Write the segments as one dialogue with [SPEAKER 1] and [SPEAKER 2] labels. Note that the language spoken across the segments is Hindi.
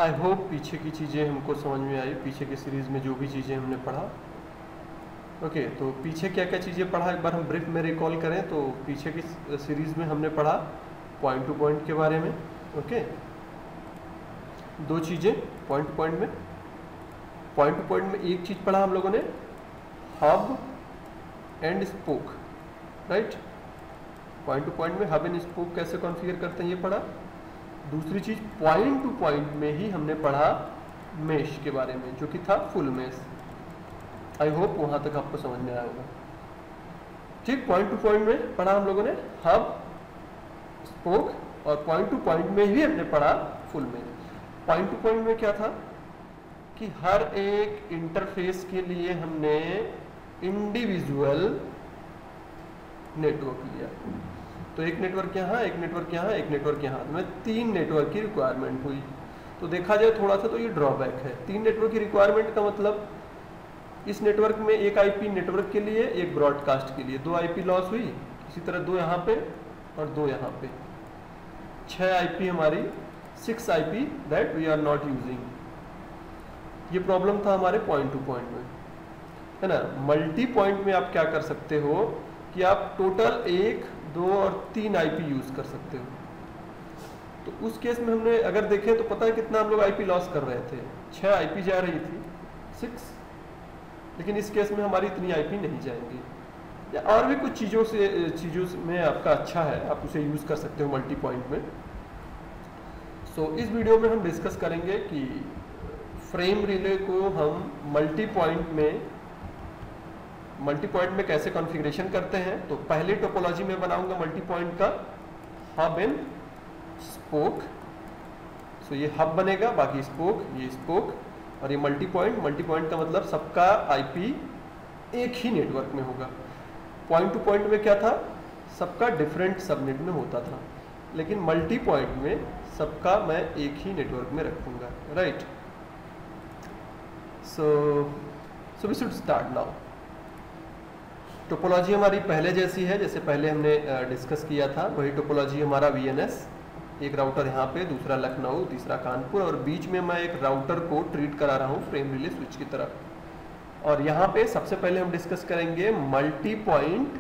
[SPEAKER 1] आई होप पीछे की चीज़ें हमको समझ में आई, पीछे की सीरीज़ में जो भी चीज़ें हमने पढ़ा। ओके, तो पीछे क्या क्या चीज़ें पढ़ा एक बार हम ब्रीफ में रिकॉल करें। तो पीछे की सीरीज़ में हमने पढ़ा पॉइंट टू पॉइंट के बारे में। ओके, दो चीज़ें पॉइंट टू पॉइंट में एक चीज़ पढ़ा हम लोगों ने, hub and spoke, right. Point two point में हब एंड स्पोक कैसे कॉन्फ़िगर करते हैं ये पढ़ा। दूसरी चीज़ पॉइंट टू पॉइंट में ही हमने पढ़ा मेश के बारे में, जो कि था फुल मेश। आई होप वहाँ तक आपको समझ में आया होगा। ठीक, पॉइंट टू पॉइंट में पढ़ा हम लोगों ने हब, स्पोक, और पॉइंट टू पॉइंट में ही हमने पढ़ा full mesh. Point two point में क्या था कि हर एक इंटरफेस के लिए हमने इंडिविजुअल नेटवर्क लिया। तो एक नेटवर्क यहाँ, एक नेटवर्क यहाँ, एक नेटवर्क यहाँ, में 3 नेटवर्क की रिक्वायरमेंट हुई। तो देखा जाए थोड़ा सा तो ये ड्रॉबैक है। 3 नेटवर्क की रिक्वायरमेंट का मतलब इस नेटवर्क में एक आईपी नेटवर्क के लिए, एक ब्रॉडकास्ट के लिए 2 आईपी लॉस हुई। इसी तरह 2 यहाँ पे और 2 यहाँ पे, 6 आईपी हमारी, 6 IP that we are not using. ये प्रॉब्लम था हमारे पॉइंट टू पॉइंट में, है ना। मल्टी पॉइंट में आप क्या कर सकते हो कि आप टोटल 1, 2 और 3 आईपी यूज कर सकते हो। तो उस केस में हमने अगर देखें तो पता है कितना हम लोग आईपी लॉस कर रहे थे, 6 आईपी जा रही थी, 6। लेकिन इस केस में हमारी इतनी आईपी नहीं जाएंगी, या और भी कुछ चीज़ों में आपका अच्छा है, आप उसे यूज कर सकते हो मल्टी पॉइंट में। सो इस वीडियो में हम डिस्कस करेंगे कि फ्रेम रिले को हम मल्टी पॉइंट में कैसे कॉन्फ़िगरेशन करते हैं। तो पहले टोपोलॉजी में बनाऊंगा मल्टी पॉइंट का हब एंड स्पोक। सो ये हब बनेगा, बाकी स्पोक, ये स्पोक, और ये मल्टी पॉइंट का मतलब सबका आईपी एक ही नेटवर्क में होगा। पॉइंट टू पॉइंट में क्या था, सबका डिफरेंट सबनेट में होता था, लेकिन मल्टी पॉइंट में सबका मैं एक ही नेटवर्क में रखूंगा, right. So we should start now. Topology हमारी पहले जैसी है, जैसे पहले हमने डिस्कस किया था, वही टोपोलॉजी हमारा वीएनएस। एक राउटर यहाँ पे, दूसरा लखनऊ, तीसरा कानपुर, और बीच में मैं एक राउटर को ट्रीट करा रहा हूँ फ्रेम रिले स्विच की तरह। और यहाँ पे सबसे पहले हम डिस्कस करेंगे multi point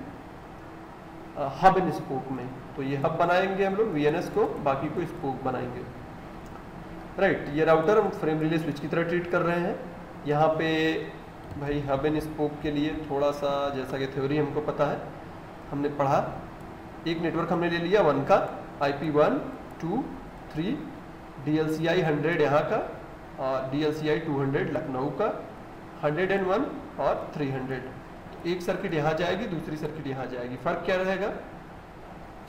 [SPEAKER 1] hub and spoke में। तो ये हब बनाएंगे हम लोग वीएनएस को, बाकी को स्पोक बनाएंगे, राइट। ये राउटर हम फ्रेम रिले स्विच की तरह ट्रीट कर रहे हैं। यहाँ पे भाई हब एंड स्पोक के लिए थोड़ा सा, जैसा कि थ्योरी हमको पता है, हमने पढ़ा, एक नेटवर्क हमने ले लिया 1 का, IP 1, 2, 3, DLCI 100 यहाँ का, और DLCI 200 लखनऊ का, 101 और 300। तो एक सर्किट यहाँ जाएगी, दूसरी सर्किट यहाँ जाएगी। फ़र्क क्या रहेगा?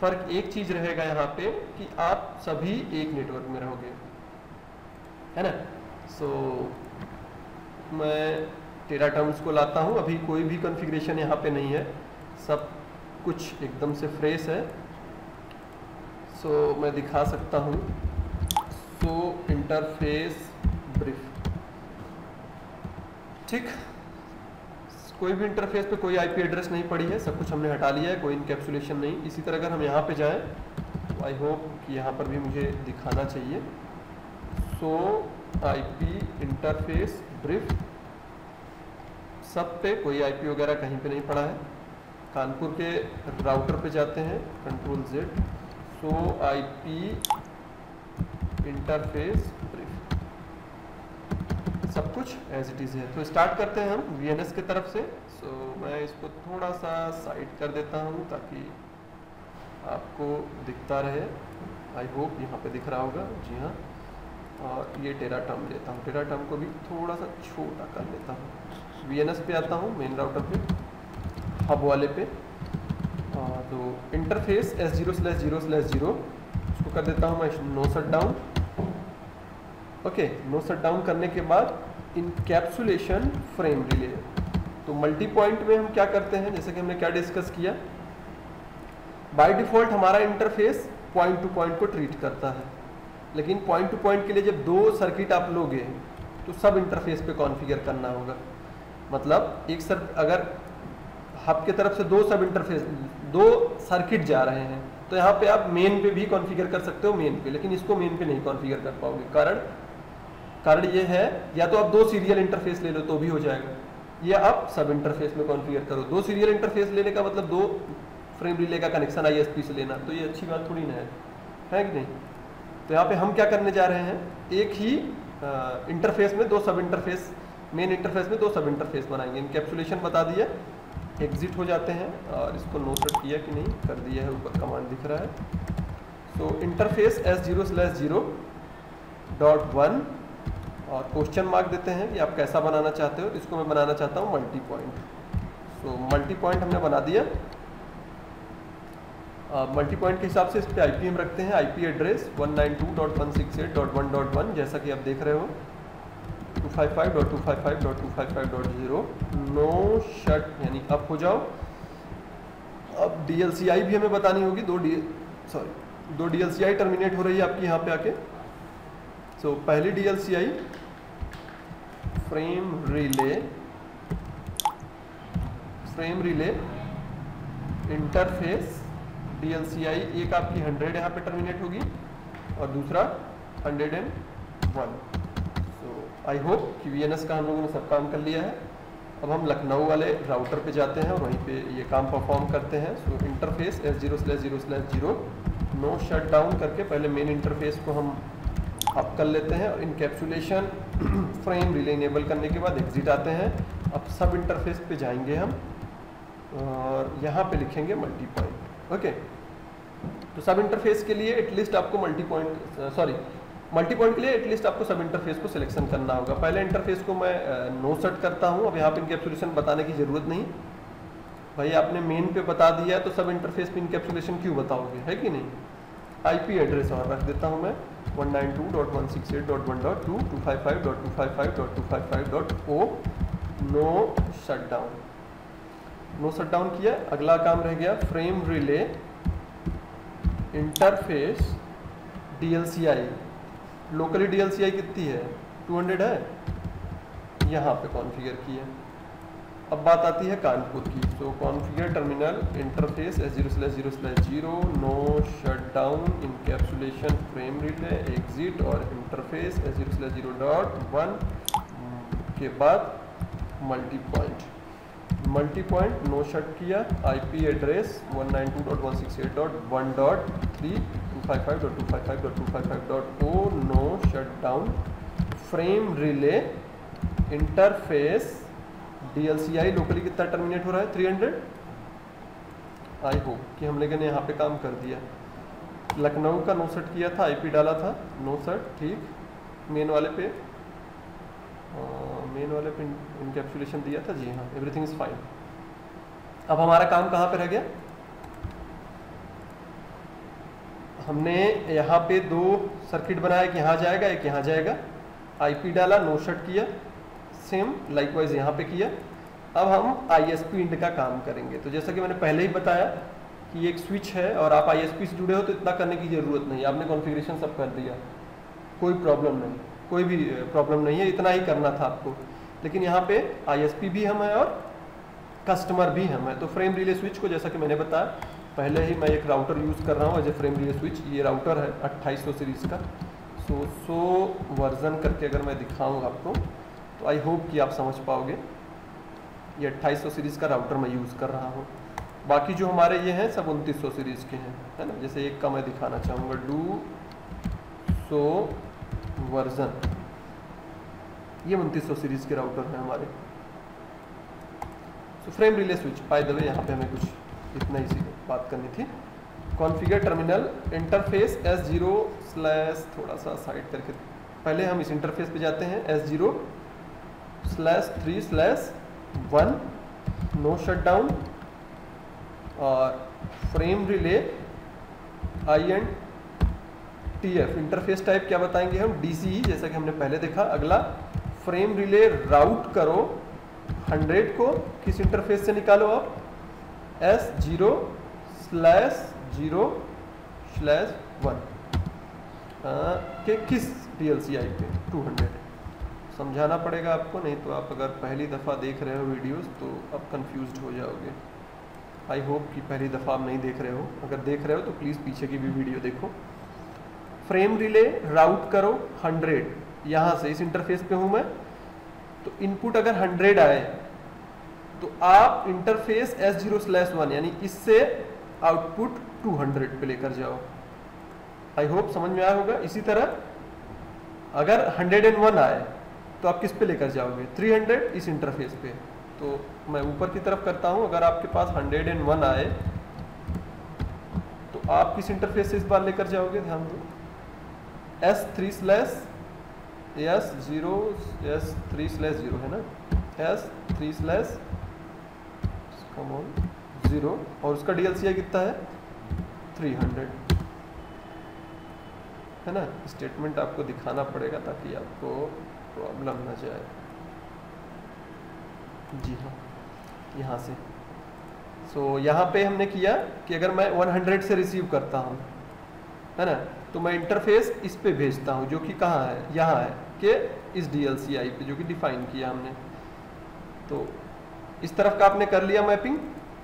[SPEAKER 1] फ़र्क एक चीज़ रहेगा यहाँ पे कि आप सभी एक नेटवर्क में रहोगे, है ना। सो मैं टेरा टर्म्स को लाता हूँ। अभी कोई भी कॉन्फ़िगरेशन यहाँ पे नहीं है, सब कुछ एकदम से फ्रेश है। सो मैं दिखा सकता हूँ। सो इंटरफेस ब्रीफ, ठीक। कोई भी इंटरफेस पे कोई आईपी एड्रेस नहीं पड़ी है, सब कुछ हमने हटा लिया है, कोई इनकैप्सुलेशन नहीं। इसी तरह अगर हम यहाँ पे जाएं तो आई होप कि यहाँ पर भी मुझे दिखाना चाहिए। सो आईपी इंटरफेस ब्रीफ, सब पे कोई आईपी वगैरह कहीं पे नहीं पड़ा है। कानपुर के राउटर पे जाते हैं, कंट्रोल Z, सो आईपी इंटरफेस ब्रीफ, सब कुछ एज इट इज़ है। तो स्टार्ट करते हैं हम वीएनएस की तरफ से। सो मैं इसको थोड़ा सा साइड कर देता हूँ ताकि आपको दिखता रहे। आई होप यहाँ पे दिख रहा होगा, जी हाँ। और ये टेरा टर्म लेता हूँ, टेरा टर्म को भी थोड़ा सा छोटा कर लेता हूँ। वीएनएस पे आता हूँ, मेन राउटर पे, हब वाले पे, और तो इंटरफेस S0/0/0 उसको कर देता हूँ मैं no shut down. Okay, no shut down करने के बाद इनकैप्सुलेशन फ्रेम रिले। तो मल्टी पॉइंट में हम क्या करते हैं, जैसे कि हमने क्या डिस्कस किया, बाय डिफ़ॉल्ट हमारा इंटरफेस पॉइंट टू पॉइंट को ट्रीट करता है, लेकिन पॉइंट टू पॉइंट के लिए जब 2 सर्किट आप लोगे तो सब इंटरफेस पे कॉन्फ़िगर करना होगा। मतलब अगर हब के तरफ से 2 सर्किट जा रहे हैं, तो यहाँ पे आप मेन पे भी कॉन्फ़िगर कर सकते हो, मेन पे, लेकिन इसको मेन पे नहीं कॉन्फ़िगर कर पाओगे। कारण कारण ये है, या तो आप 2 सीरियल इंटरफेस ले लो तो भी हो जाएगा, या आप सब इंटरफेस में कॉन्फ़िगर करो। 2 सीरियल इंटरफेस लेने का मतलब 2 फ्रेम रिले का कनेक्शन ISP से लेना, तो ये अच्छी बात थोड़ी ना है कि नहीं। तो यहाँ पे हम क्या करने जा रहे हैं, एक ही इंटरफेस में 2 सब इंटरफेस, मेन इंटरफेस में 2 सब इंटरफेस बनाएंगे। इनकैप्सुलेशन बता दिया, एग्जिट हो जाते हैं, और इसको नो सेट किया कि नहीं, कर दिया है, ऊपर कमांड दिख रहा है। सो इंटरफेस S0/0.1 और क्वेश्चन मार्क देते हैं कि आप कैसा बनाना चाहते हो। इसको मैं बनाना चाहता हूँ multi point. So multi point हमने बना दिया। मल्टी पॉइंट के हिसाब से इस पर IP हम रखते हैं, IP एड्रेस 192.168.1.1, जैसा कि आप देख रहे हो, 255.255.255.0 नो शट, यानी अप हो जाओ। अब DLCI भी हमें बतानी होगी, 2 DLCI टर्मिनेट हो रही है आपकी यहाँ पे आके। सो पहली DLCI frame relay interface DLCI, एक आपकी 100 यहाँ पे टर्मिनेट होगी और दूसरा 101। सो आई होप कि VNS का हम लोगों ने सब काम कर लिया है। अब हम लखनऊ वाले राउटर पे जाते हैं और वहीं पे ये काम परफॉर्म करते हैं। So interface S0/0/0 no shut down करके पहले मेन इंटरफेस को हम अप कर लेते हैं, और इनकैप्सुलेशन फ्रेम रिले इनेबल करने के बाद एग्जिट आते हैं। अब सब इंटरफेस पे जाएंगे हम और यहाँ पे लिखेंगे मल्टी पॉइंट। ओके, तो सब इंटरफेस के लिए एटलीस्ट आपको मल्टी पॉइंट के लिए एटलीस्ट आपको सब इंटरफेस को सिलेक्शन करना होगा। पहले इंटरफेस को मैं नो सेट करता हूँ। अब यहाँ पे इनकैप्सुलेशन बताने की ज़रूरत नहीं भाई, आपने मेन पे बता दिया तो सब इंटरफेस पे इनकैप्सुलेशन क्यों बताओगे, है कि नहीं। IP एड्रेस और रख देता हूँ मैं 192.168.1.2 255.255.255.0 नो शट डाउन किया। अगला काम रह गया frame relay interface DLCI। Locally DLCI कितनी है, 200 है, यहाँ पे कॉन्फ़िगर किया। अब बात आती है कानपुर की। तो configure terminal interface S0/0/0 no shut down encapsulation frame relay exit और इंटरफेस S0/0.1 के बाद मल्टी पॉइंट नो शट किया। IP address 192.168.1.3 255.255.255.0 no shut down frame relay interface DLCI locally कितना टर्मिनेट हो रहा है, 300। आई होप कि हम लोगों ने यहाँ पे काम कर दिया। लखनऊ का नो सेट किया था, IP डाला था, नो सेट, ठीक। मेन वाले पे इनकैप्सुलेशन दिया था, जी हाँ, एवरीथिंग इज फाइन। अब हमारा काम कहाँ पे रह गया, हमने यहाँ पे 2 सर्किट बनाया, एक यहाँ जाएगा एक यहाँ जाएगा। IP डाला, नो शट किया, सेम लाइकवाइज यहाँ पे किया। अब हम ISP इंड का काम करेंगे। तो जैसा कि मैंने पहले ही बताया कि एक स्विच है और आप ISP से जुड़े हो तो इतना करने की ज़रूरत नहीं, आपने कॉन्फ़िगरेशन सब कर दिया, कोई प्रॉब्लम नहीं, कोई भी प्रॉब्लम नहीं है, इतना ही करना था आपको। लेकिन यहाँ पे ISP भी हम है और कस्टमर भी हम है। तो फ्रेम रिले स्विच को जैसा कि मैंने बताया पहले ही, मैं एक राउटर यूज़ कर रहा हूँ as a frame relay switch. ये राउटर है 2800 सीरीज़ का। सो वर्जन करके अगर मैं दिखाऊँ आपको तो आई होप कि आप समझ पाओगे। ये 2800 सीरीज़ का राउटर मैं यूज़ कर रहा हूँ। बाकी जो हमारे ये हैं सब 2900 सीरीज़ के हैं, है ना। जैसे एक का मैं दिखाना चाहूँगा, वर्जन, ये 2900 सीरीज़ के राउटर हैं हमारे। So frame relay switch, by the way यहाँ पे हमें कुछ इतना ही सी बात करनी थी। कॉन्फ़िगर टर्मिनल इंटरफेस S0/ थोड़ा सा साइड करके, पहले हम इस इंटरफेस पे जाते हैं S0/3/1 नो शट डाउन और frame relay INTF। Interface type क्या बताएंगे हम, DCE, जैसा कि हमने पहले देखा। अगला फ्रेम रिले राउट करो 100 को किस इंटरफेस से निकालो आप, S0/0/1 के किस DLCI पे 200। समझाना पड़ेगा आपको, नहीं तो आप अगर पहली दफ़ा देख रहे हो वीडियोस तो आप कंफ्यूज्ड हो जाओगे। आई होप कि पहली दफ़ा आप नहीं देख रहे हो, अगर देख रहे हो तो प्लीज़ पीछे की भी वीडियो देखो। फ्रेम रिले राउट करो 100, यहाँ से इस इंटरफेस पे हूँ मैं, तो इनपुट अगर 100 आए तो आप इंटरफेस S0/1 यानी इससे आउटपुट 200 पे लेकर जाओ। आई होप समझ में आया होगा। इसी तरह अगर 101 आए तो आप किस पे लेकर जाओगे? 300 इस इंटरफेस पे। तो मैं ऊपर की तरफ करता हूं, अगर आपके पास 101 आए तो आप किस इंटरफेस से इस बार लेकर जाओगे? ध्यान दो, S3/0 है ना, S3/0 और उसका DLCI कितना है? 300 है ना। स्टेटमेंट आपको दिखाना पड़ेगा ताकि आपको प्रॉब्लम ना जाए। जी हाँ, यहाँ से यहाँ पे हमने किया कि अगर मैं 100 से रिसीव करता हूँ, है ना, तो मैं इंटरफेस इस पे भेजता हूँ, जो कि कहाँ है? यहाँ है कि इस DLCI पे, जो कि डिफाइन किया हमने। तो इस तरफ का आपने कर लिया मैपिंग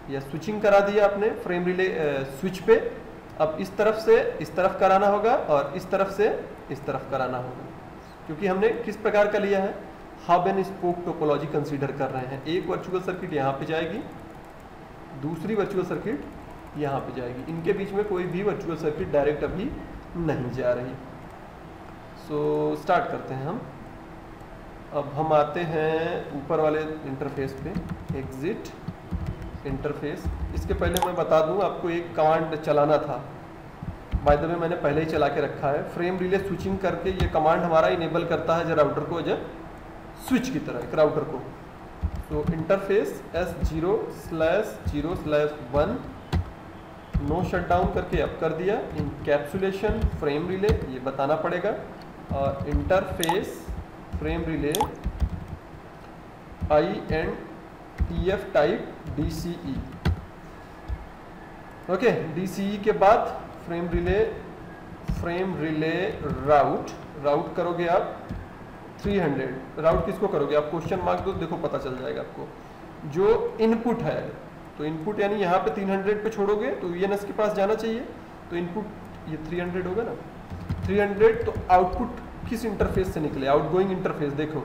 [SPEAKER 1] या स्विचिंग करा दिया आपने फ्रेम रिले स्विच पे। अब इस तरफ से इस तरफ कराना होगा और इस तरफ से इस तरफ कराना होगा, क्योंकि हमने किस प्रकार का लिया है? Hub and spoke topology consider कर रहे हैं। एक वर्चुअल सर्किट यहाँ पे जाएगी, दूसरी वर्चुअल सर्किट यहाँ पे जाएगी, इनके बीच में कोई भी वर्चुअल सर्किट डायरेक्ट अभी नहीं जा रही। स्टार्ट करते हैं हम। अब हम आते हैं ऊपर वाले इंटरफेस पे, एग्जिट इंटरफेस। इसके पहले मैं बता दूं, आपको एक कमांड चलाना था, बाय द वे मैंने पहले ही चला के रखा है। फ्रेम रिले स्विचिंग करके ये कमांड हमारा इनेबल करता है राउटर को, एज स्विच की तरह एक राउटर को। तो इंटरफेस S0/0/1 नो शटडाउन करके अब कर दिया। इनकैप्सुलेशन फ्रेम रिले ये बताना पड़ेगा, और interface frame relay INTF type DCE। Okay, DCE के बाद फ्रेम रिले राउट करोगे आप 300। राउट किसको करोगे आप? क्वेश्चन मार्क दो, देखो पता चल जाएगा आपको। जो इनपुट है, तो इनपुट यानी यहाँ पे 300 पे छोड़ोगे तो VNS के पास जाना चाहिए, तो इनपुट ये 300 होगा ना, 300। तो आउटपुट किस इंटरफेस से निकले? Outgoing interface. देखो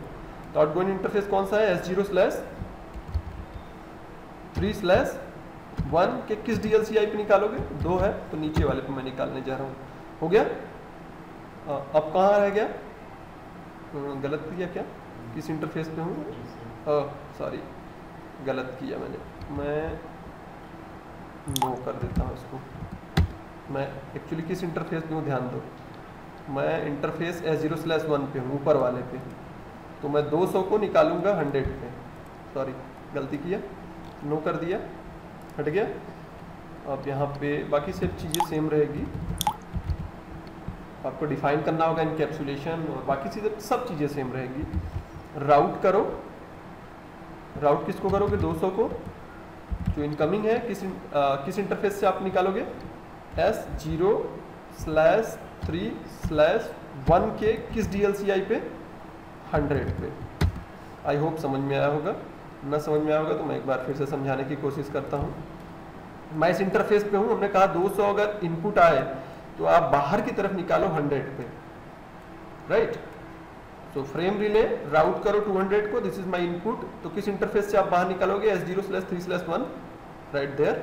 [SPEAKER 1] तो आउटगोइंग इंटरफेस कौन सा है? S0/3/1 के किस DLCI पे निकालोगे? 2 है तो नीचे वाले पे मैं निकालने जा रहा हूँ। हो गया? अब कहाँ रह गया? गलत किया क्या? किस इंटरफेस पे हूँ? सॉरी, गलत किया मैं नो कर देता हूँ इसको। मैं एक्चुअली किस इंटरफेस पे हूँ ध्यान दो, मैं इंटरफेस S0/1 पे हूँ, ऊपर वाले पे। तो मैं 200 को निकालूंगा 100 पे। सॉरी, गलती किया, नो कर दिया, हट गया। अब यहाँ पे बाकी सब चीज़ें सेम रहेगी, आपको डिफाइन करना होगा इनकैप्सुलेशन और बाकी चीज़ें, सब चीज़ें सेम रहेगी। राउट करो, राउट किसको करोगे? 200 को, जो इनकमिंग है किस इंटरफेस से आप निकालोगे? S0/3/1 के किस DLCI पे? 100 पे। आई होप समझ में आया होगा। ना समझ में आया होगा तो मैं एक बार फिर से समझाने की कोशिश करता हूँ। मैं इस इंटरफेस पे हूँ, हमने कहा 200 अगर इनपुट आए तो आप बाहर की तरफ निकालो 100 पे, राइट। तो फ्रेम रिले राउट करो 200 को, दिस इज माय इनपुट। तो किस इंटरफेस से आप बाहर निकालोगे? S0/3/1 राइट देयर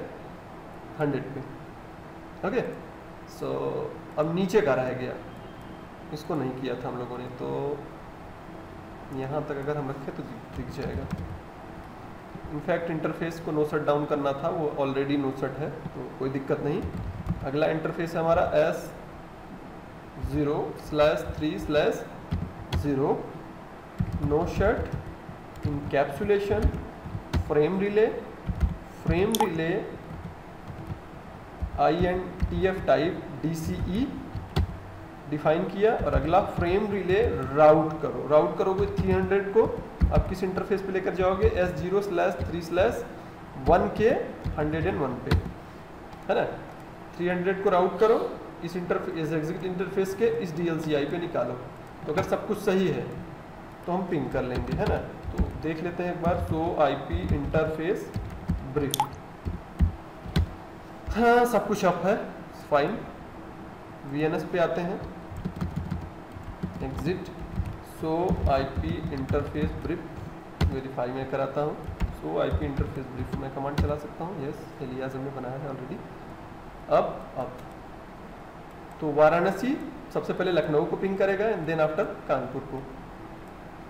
[SPEAKER 1] 100 पे। ओके, अब नीचे का रह गया, इसको नहीं किया था हम लोगों ने, तो यहाँ तक अगर हम रखें तो दिख जाएगा। इनफैक्ट इंटरफेस को नो शट डाउन करना था, वो ऑलरेडी नो शट है तो कोई दिक्कत नहीं। अगला इंटरफेस है हमारा S0/3/0 no shut encapsulation frame relay INTF type DCE define किया। और अगला फ्रेम रिले राउट करो, राउट करोगे 300 को आप किस इंटरफेस पे लेकर जाओगे? S0/3/1 के 101 पे, है ना। 300 को राउट करो, इस एग्जिट इंटरफेस के इस DLCI पे निकालो। तो अगर सब कुछ सही है तो हम पिंग कर लेंगे, है ना। तो देख लेते हैं एक बार। सो IP इंटरफेस ब्रिफ, हाँ सब कुछ अप है, फाइन। VNS पे आते हैं। एग्जिट सो आईपी इंटरफेस ब्रीफ वेरीफाई में कराता हूँ। सो आईपी इंटरफेस ब्रीफ में कमांड चला सकता हूँ। यस, एलियास हमने बनाया है ऑलरेडी। अब तो वाराणसी सबसे पहले लखनऊ को पिंग करेगा एंड देन आफ्टर कानपुर को।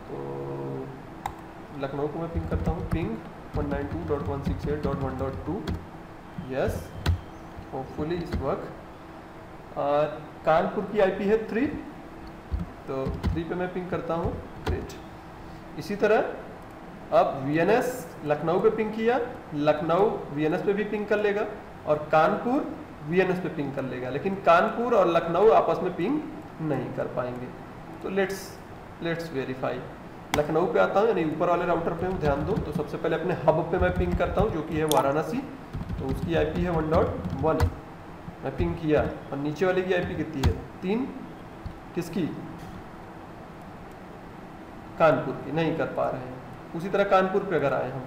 [SPEAKER 1] तो लखनऊ को मैं पिंग करता हूँ, पिंग 192.168.1.2। यस, होपफुली इस वर्क। कानपुर की आईपी है 3, तो 3 पे मैं पिंग करता हूँ। ग्रेट। इसी तरह अब वीएनएस लखनऊ पे पिंग किया, लखनऊ वीएनएस पे भी पिंग कर लेगा और कानपुर वीएनएस पे पिंग कर लेगा, लेकिन कानपुर और लखनऊ आपस में पिंग नहीं कर पाएंगे। तो लेट्स वेरीफाई। लखनऊ पे आता हूँ, यानी ऊपर वाले राउटर पे हूँ, ध्यान दो। तो सबसे पहले अपने हब पे मैं पिंग करता हूँ जो कि है वाराणसी। तो उसकी आईपी है 1.1, मैं पिंग किया। और नीचे वाले की आईपी कितनी है? 3। किसकी? कानपुर की। नहीं कर पा रहे हैं। उसी तरह कानपुर पे अगर आए हम,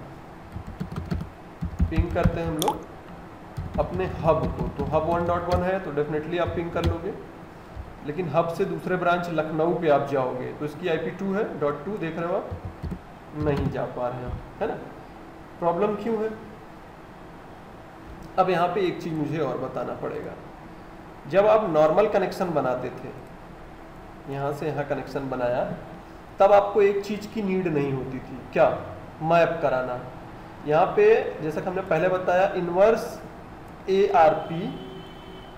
[SPEAKER 1] पिंग करते हैं हम लोग अपने हब को। तो हब 1.1 है तो डेफिनेटली आप पिंग कर लोगे, लेकिन हब से दूसरे ब्रांच लखनऊ पे आप जाओगे तो इसकी आईपी 2 है, .2 देख रहे हो आप, नहीं जा पा रहे हैं, है ना। प्रॉब्लम क्यों है? अब यहाँ पे एक चीज मुझे और बताना पड़ेगा। जब आप नॉर्मल कनेक्शन बनाते थे, यहाँ से यहाँ कनेक्शन बनाया, तब आपको एक चीज की नीड नहीं होती थी। क्या? मैप कराना। यहाँ पे जैसा कि हमने पहले बताया, इनवर्स ARP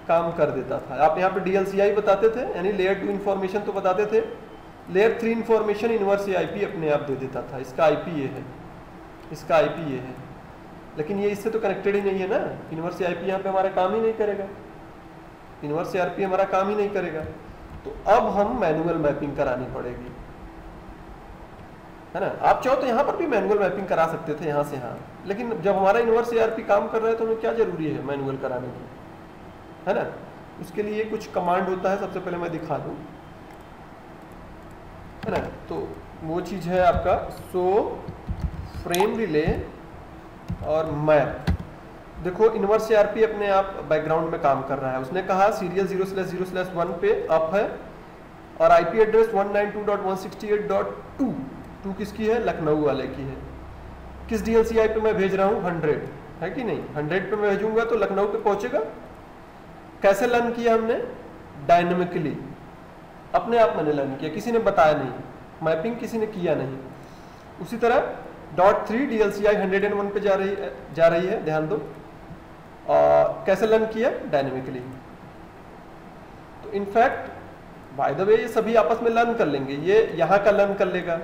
[SPEAKER 1] काम कर देता था। आप यहाँ पे DLCI बताते थे, यानी लेयर 2 इंफॉर्मेशन तो बताते थे, लेयर 3 इंफॉर्मेशन इनवर्स AIP अपने आप दे देता था। इसका IP ये है, इसका IP ये है, लेकिन ये इससे तो कनेक्टेड ही नहीं है ना। इनवर्स AIP यहाँ पे हमारा काम ही नहीं करेगा, इनवर्स ARP हमारा काम ही नहीं करेगा। तो अब हम मैनुअल मैपिंग करानी पड़ेगी, है ना। आप चाहो तो यहाँ पर भी मैनुअल मैपिंग करा सकते थे, यहाँ से यहाँ, लेकिन जब हमारा इनवर्स ARP काम कर रहा है तो हमें क्या जरूरी है मैनुअल कराने की, है ना। उसके लिए कुछ कमांड होता है, सबसे पहले मैं दिखा दूँ, है ना। तो वो चीज़ है आपका सो फ्रेम रिले और मैप। देखो इनवर्स ARP अपने आप बैकग्राउंड में काम कर रहा है। उसने कहा सीरियल 0/0/1 पे अप है और IP एड्रेस 192.168.2। 2 किसकी है? लखनऊ वाले की है। किस DLCI पे मैं भेज रहा हूँ? 100 है कि नहीं? 100 पे मैं भेजूंगा तो लखनऊ पे पहुंचेगा। कैसे लर्न किया हमने? डायनेमिकली, अपने आप मैंने लर्न किया, किसी ने बताया नहीं, मैपिंग किसी ने किया नहीं। उसी तरह .3 DLCI 101 पे जा रही है, ध्यान दो। और कैसे लर्न किया? डायनेमिकली। तो इनफैक्ट बाय द वे ये सभी आपस में लर्न कर लेंगे। ये यहाँ का लर्न कर लेगा,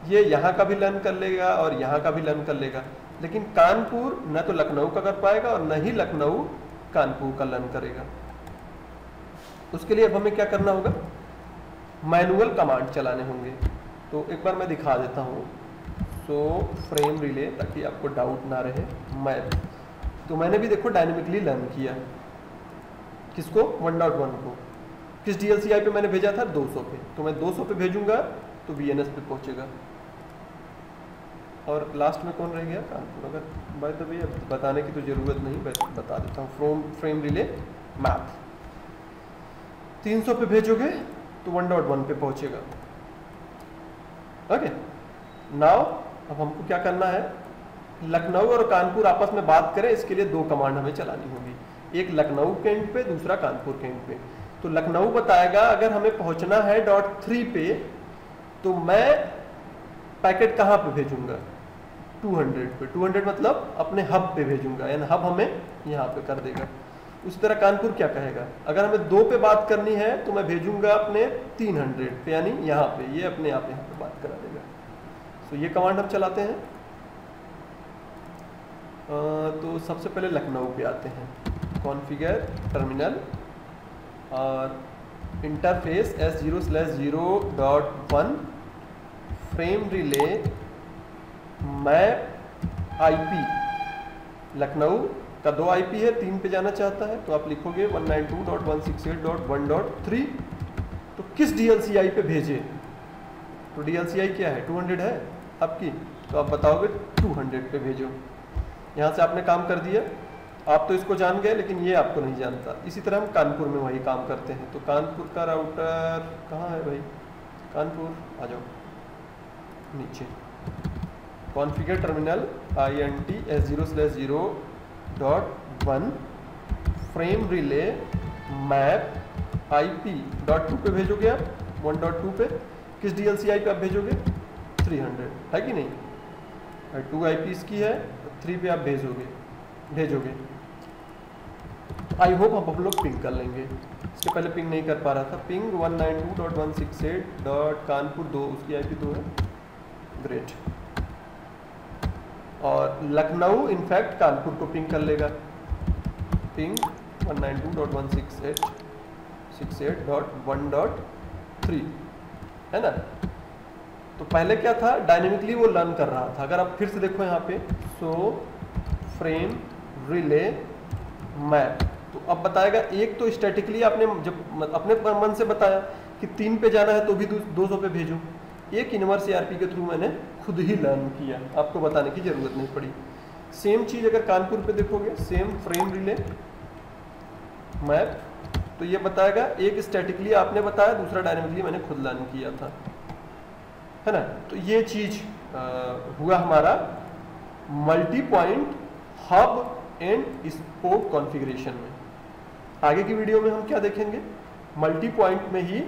[SPEAKER 1] ये यहाँ का भी लर्न कर लेगा और यहाँ का भी लर्न कर लेगा, लेकिन कानपुर न तो लखनऊ का कर पाएगा और न ही लखनऊ कानपुर का लर्न करेगा। उसके लिए अब हमें क्या करना होगा? मैनुअल कमांड चलाने होंगे। तो एक बार मैं दिखा देता हूँ। सो फ्रेम रिले, ताकि आपको डाउट ना रहे। मैप तो मैंने भी देखो डायनेमिकली लर्न किया। किसको? 1.1 को। किस DLCI पे मैंने भेजा था? 200 पे। तो मैं 200 पे भेजूंगा तो VNS पे पहुंचेगा। और लास्ट में कौन रह गया? कानपुर। अगर बाय द वे बताने की तो जरूरत नहीं, बता देता हूँ। फ्रेम रिले मैप 300 पे भेजोगे तो 1.1 पे पहुंचेगा। ओके, नाउ अब हमको क्या करना है? लखनऊ और कानपुर आपस में बात करें, इसके लिए 2 कमांड हमें चलानी होगी, एक लखनऊ के एंड पे, दूसरा कानपुर के एंड पे। तो लखनऊ बताएगा अगर हमें पहुंचना है .3 पे तो मैं पैकेट कहाँ पे भेजूंगा? 200 पे। 200 मतलब अपने हब पे भेजूंगा, यानी हब हमें यहाँ पे कर देगा। उसी तरह कानपुर क्या कहेगा? अगर हमें 2 पे बात करनी है तो मैं भेजूंगा अपने 300 पे, यानी यहाँ पे, ये अपने आप यहाँ पे बात करा देगा। तो ये कमांड हम चलाते हैं। तो सबसे पहले लखनऊ पे आते हैं। कॉन्फ़िगर टर्मिनल और interface S0/0.1 frame relay map IP। Lucknow का 2 IP है, 3 पे जाना चाहता है तो आप लिखोगे 192.168.1.3। तो किस DLCI पे भेजे? तो DLCI क्या है? 200 है आपकी, तो आप बताओगे 200 पे भेजो। यहाँ से आपने काम कर दिया। आप तो इसको जान गए, लेकिन ये आपको नहीं जानता। इसी तरह हम कानपुर में वही काम करते हैं। तो कानपुर का राउटर कहाँ है भाई? कानपुर आ जाओ नीचे, configure terminal INT S0/0.1 frame relay map IP.2 पे भेजोगे आप, 1.2 पे। किस DLCI पे आप भेजोगे? 300 है कि नहीं, 2 IPs की है, 3 पे आप भेजोगे। आई होप हम लोग पिंग कर लेंगे, इसके पहले पिंग नहीं कर पा रहा था। पिंग 192.168.कानपुर 2, उसकी IP 2 है, ग्रेट। और लखनऊ इनफैक्ट कानपुर को पिंग कर लेगा, पिंग 192.168.1.3 है ना। तो पहले क्या था, डायनेमिकली वो लर्न कर रहा था। अगर आप फिर से देखो यहाँ पे, सो फ्रेम रिले मैप, तो अब बताएगा। एक तो स्टैटिकली आपने जब अपने मन से बताया कि 3 पे जाना है तो भी 200 पे भेजो। एक इनवर्स ARP के थ्रू मैंने खुद ही लर्न किया, आपको बताने की जरूरत नहीं पड़ी। सेम चीज अगर कानपुर पे देखोगे, सेम फ्रेम रिले मैप, तो ये बताएगा एक स्टैटिकली आपने बताया, दूसरा डायनेमिकली मैंने खुद लर्न किया था, है ना। तो ये चीज हुआ हमारा multi point hub and spoke configuration में। आगे की वीडियो में हम क्या देखेंगे, मल्टी पॉइंट में ही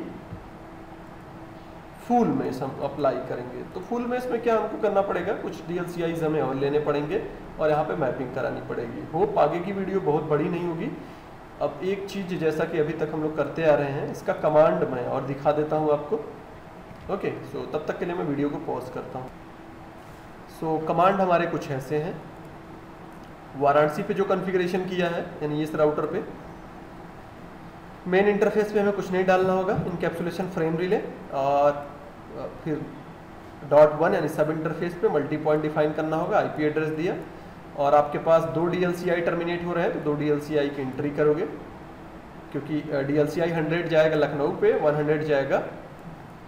[SPEAKER 1] फुल मेश हम अप्लाई करेंगे। तो फुल मेश में क्या हमको करना पड़ेगा, कुछ DLCIs हमें और लेने पड़ेंगे और यहाँ पे मैपिंग करानी पड़ेगी। होप आगे की वीडियो बहुत बड़ी नहीं होगी। अब एक चीज़ जैसा कि अभी तक हम लोग करते आ रहे हैं, इसका कमांड मैं और दिखा देता हूँ आपको। ओके, सो तब तक के लिए मैं वीडियो को पॉज करता हूँ। सो कमांड हमारे कुछ ऐसे हैं। वाराणसी पे जो कॉन्फ़िगरेशन किया है, यानी इस राउटर पे मेन इंटरफेस पे हमें कुछ नहीं डालना होगा, इनकैप्सुलेशन फ्रेम रिले, और फिर .1 यानी सब इंटरफेस पे मल्टी पॉइंट डिफाइन करना होगा, IP एड्रेस दिया, और आपके पास 2 DLCI टर्मिनेट हो रहे हैं तो 2 DLCI की एंट्री करोगे, क्योंकि DLCI 100 जाएगा लखनऊ पे, 100 जाएगा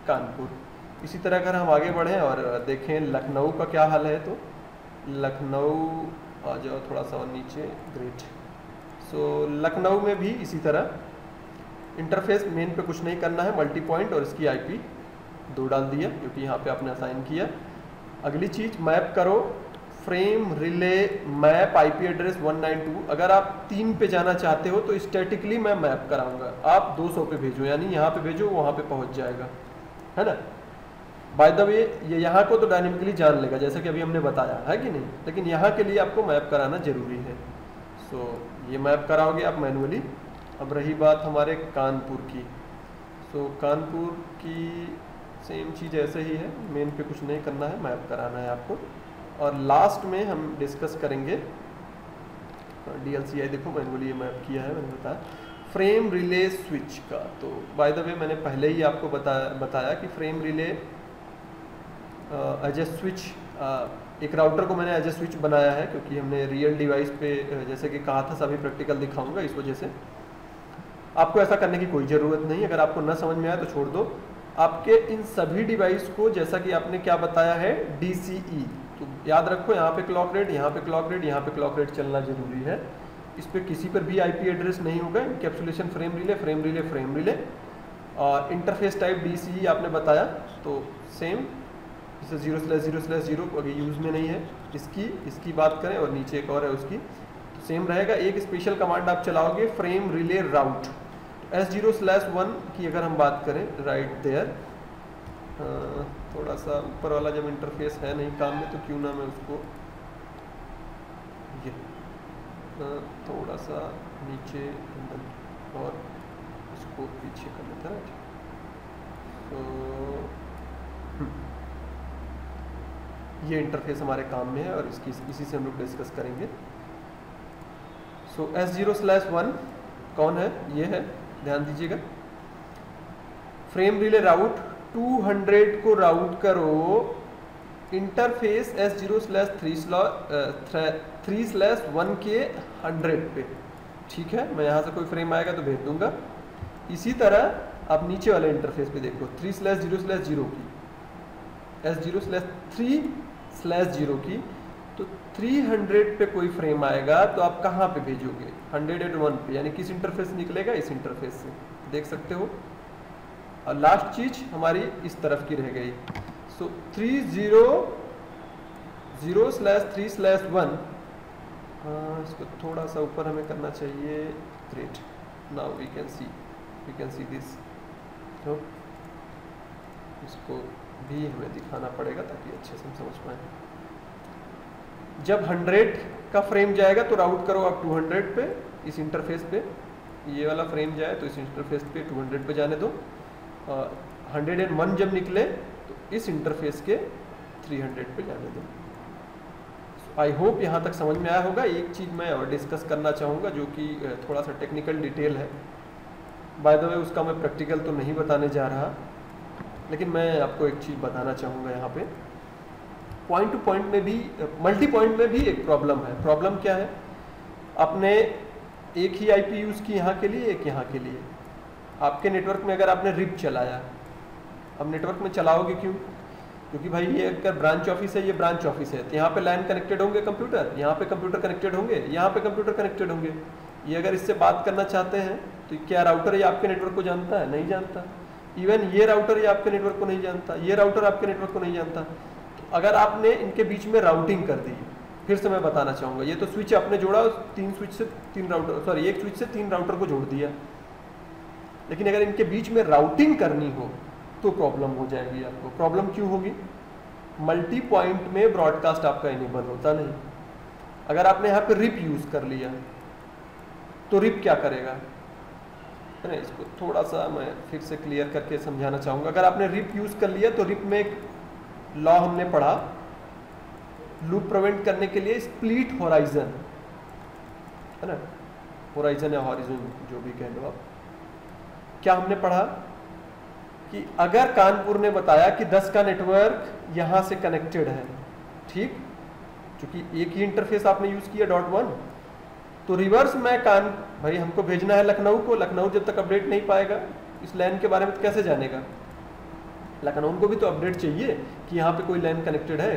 [SPEAKER 1] कानपुर। इसी तरह अगर हम आगे बढ़ें और देखें लखनऊ का क्या हाल है, तो लखनऊ आ जाओ थोड़ा सा और नीचे, ग्रेट। सो लखनऊ में भी इसी तरह इंटरफेस मेन पे कुछ नहीं करना है, मल्टी पॉइंट और इसकी IP 2 डाल दिया क्योंकि यहाँ पे आपने असाइन किया। अगली चीज मैप करो, frame relay map IP address 192। अगर आप 3 पे जाना चाहते हो तो स्टैटिकली मैं मैप कराऊंगा, आप 200 पे भेजो, यानी यहाँ पे भेजो वहाँ पे पहुँच जाएगा, है ना। बाय द वे ये यहाँ को तो डायनेमिकली जान लेगा जैसे कि अभी हमने बताया है कि नहीं, लेकिन यहाँ के लिए आपको मैप कराना जरूरी है। सो ये मैप कराओगे आप मैनुअली। अब रही बात हमारे कानपुर की, सो कानपुर की सेम चीज़ ऐसे ही है, मेन पे कुछ नहीं करना है, मैप कराना है आपको। और लास्ट में हम डिस्कस करेंगे DLCI, देखो मैनुअली ये मैप किया है, मैंने बताया फ्रेम रिले स्विच का। तो बाय द वे मैंने पहले ही आपको बताया कि frame relay as a switch, एक राउटर को मैंने एज ए स्विच बनाया है क्योंकि हमने रियल डिवाइस पे जैसे कि कहा था सभी प्रैक्टिकल दिखाऊंगा, इस वजह से आपको ऐसा करने की कोई ज़रूरत नहीं। अगर आपको न समझ में आए तो छोड़ दो। आपके इन सभी डिवाइस को जैसा कि आपने क्या बताया है DCE, तो याद रखो यहाँ पे क्लॉक रेट, यहाँ पे क्लॉक रेट, यहाँ पे क्लॉक रेट चलना जरूरी है। इस पर किसी पर भी IP एड्रेस नहीं होगा। Encapsulation frame relay, frame relay, frame relay, और इंटरफेस टाइप DCE आपने बताया, तो सेम जैसे 0/0/0 अगर यूज़ में नहीं है, इसकी बात करें और नीचे एक और है उसकी, तो सेम रहेगा। एक स्पेशल कमांड आप चलाओगे, फ्रेम रिले राउट। S0/1 की अगर हम बात करें, राइट देयर, थोड़ा सा ऊपर वाला जब इंटरफेस है नहीं काम में तो क्यों ना मैं उसको ये थोड़ा सा नीचे और इसको पीछे कर लेता है। तो ये इंटरफेस हमारे काम में है और इसी से हम लोग डिस्कस करेंगे। सो S0/1 कौन है, ये है, ध्यान दीजिएगा। फ्रेम रिले राउट 200 को राउट करो इंटरफेस S0/3/1 के 100 पे, ठीक है। मैं यहाँ से कोई फ्रेम आएगा तो भेज दूंगा। इसी तरह आप नीचे वाले इंटरफेस पे देखो 3/0/0 की, S0/3/0 की, तो 300 पे कोई फ्रेम आएगा तो आप कहाँ पे भेजोगे, 101 पे, यानी किस इंटरफेस से निकलेगा, इस इंटरफेस से, देख सकते हो। और लास्ट चीज हमारी इस तरफ की रह गई। सो 300/3/1 इसको थोड़ा सा ऊपर हमें करना चाहिए। Great, now we can see this. तो इसको भी हमें दिखाना पड़ेगा ताकि अच्छे से हम समझ पाए। जब 100 का फ्रेम जाएगा तो राउट करो आप 200 पे, इस इंटरफेस पे। ये वाला फ्रेम जाए तो इस इंटरफेस पे 200 पे जाने दो। 101 जब निकले तो इस इंटरफेस के 300 पे जाने दो। आई होप यहाँ तक समझ में आया होगा। एक चीज़ मैं और डिस्कस करना चाहूँगा जो कि थोड़ा सा टेक्निकल डिटेल है। बाय द वे उसका मैं प्रैक्टिकल तो नहीं बताने जा रहा, लेकिन मैं आपको एक चीज़ बताना चाहूँगा यहाँ पे। पॉइंट टू पॉइंट में भी, मल्टी पॉइंट में भी एक प्रॉब्लम है। प्रॉब्लम क्या है? आपने एक ही आईपी यूज़ की यहाँ के लिए, एक यहाँ के लिए। आपके नेटवर्क में अगर आपने रिप चलाया, अब नेटवर्क में चलाओगे क्यों? क्योंकि भाई ये अगर ब्रांच ऑफिस है, ये ब्रांच ऑफिस है, तो यहाँ पे लैन कनेक्टेड होंगे कंप्यूटर, यहाँ पे कंप्यूटर कनेक्टेड होंगे, यहाँ पे कंप्यूटर कनेक्टेड होंगे। ये अगर इससे बात करना चाहते हैं तो क्या राउटर ये आपके नेटवर्क को जानता है? नहीं जानता। इवन ये राउटर ये आपके नेटवर्क को नहीं जानता, ये राउटर आपके नेटवर्क को नहीं जानता। तो अगर आपने इनके बीच में राउटिंग कर दी, फिर से मैं बताना चाहूँगा, ये तो स्विच आपने जोड़ा, 3 स्विच से 3 राउटर, सॉरी 1 स्विच से 3 राउटर को जोड़ दिया, लेकिन अगर इनके बीच में राउटिंग करनी हो तो प्रॉब्लम हो जाएगी आपको। प्रॉब्लम क्यों होगी? मल्टी पॉइंट में ब्रॉडकास्ट आपका इनेबल होता नहीं। अगर आपने यहाँ पे रिप यूज़ कर लिया तो रिप क्या करेगा? है ना, इसको थोड़ा सा मैं फिर से क्लियर करके समझाना चाहूँगा। अगर आपने रिप यूज़ कर लिया तो रिप में एक लॉ हमने पढ़ा, लूप प्रिवेंट करने के लिए स्प्लिट होराइजन, है ना, होराइजन या हॉरिजन जो भी कह लो आप। क्या हमने पढ़ा कि अगर कानपुर ने बताया कि 10 का नेटवर्क यहाँ से कनेक्टेड है, ठीक, क्योंकि एक ही इंटरफेस आपने यूज़ किया .1, तो रिवर्स में भाई हमको भेजना है लखनऊ को, लखनऊ जब तक अपडेट नहीं पाएगा इस लैन के बारे में तो कैसे जानेगा? लखनऊ को भी तो अपडेट चाहिए कि यहाँ पे कोई लैन कनेक्टेड है।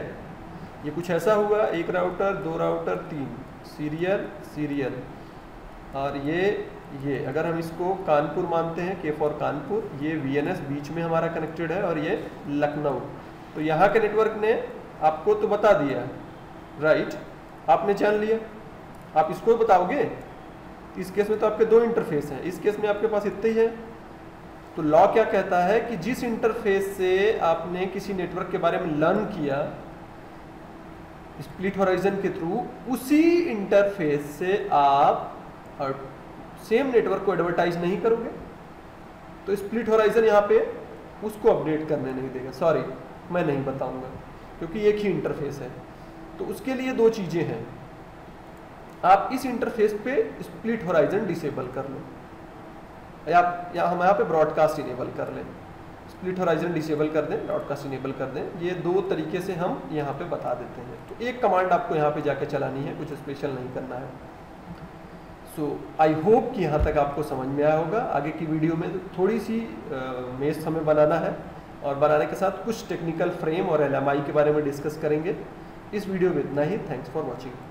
[SPEAKER 1] ये कुछ ऐसा हुआ, 1 राउटर 2 राउटर 3 सीरियल, और ये अगर हम इसको कानपुर मानते हैं, के फॉर कानपुर, ये VNS बीच में हमारा कनेक्टेड है और ये लखनऊ। तो यहाँ के नेटवर्क ने आपको तो बता दिया, राइट, आपने जान लिया। आप इसको बताओगे? इस केस में तो आपके 2 इंटरफेस हैं, इस केस में आपके पास इतने ही है। तो लॉ क्या कहता है कि जिस इंटरफेस से आपने किसी नेटवर्क के बारे में लर्न किया स्प्लिट होराइजन के थ्रू, उसी इंटरफेस से आप सेम नेटवर्क को एडवर्टाइज नहीं करोगे तो स्प्लिट होराइजन यहाँ पे उसको अपडेट करने नहीं देगा। सॉरी, मैं नहीं बताऊंगा क्योंकि एक ही इंटरफेस है। तो उसके लिए 2 चीजें हैं। आप इस इंटरफेस पे स्प्लिट होराइजन डिसेबल कर लो, या हम यहाँ पे ब्रॉडकास्ट इनेबल कर लें। स्प्लिट होराइजन डिसेबल कर दें, ब्रॉडकास्ट इनेबल कर दें। ये 2 तरीके से हम यहाँ पे बता देते हैं। तो एक कमांड आपको यहाँ पे जाके चलानी है, कुछ स्पेशल नहीं करना है। सो आई होप कि यहाँ तक आपको समझ में आया होगा। आगे की वीडियो में थोड़ी सी मेश हमें बनाना है और बनाने के साथ कुछ टेक्निकल फ्रेम और LMI के बारे में डिस्कस करेंगे। इस वीडियो में इतना ही। Thanks for watching.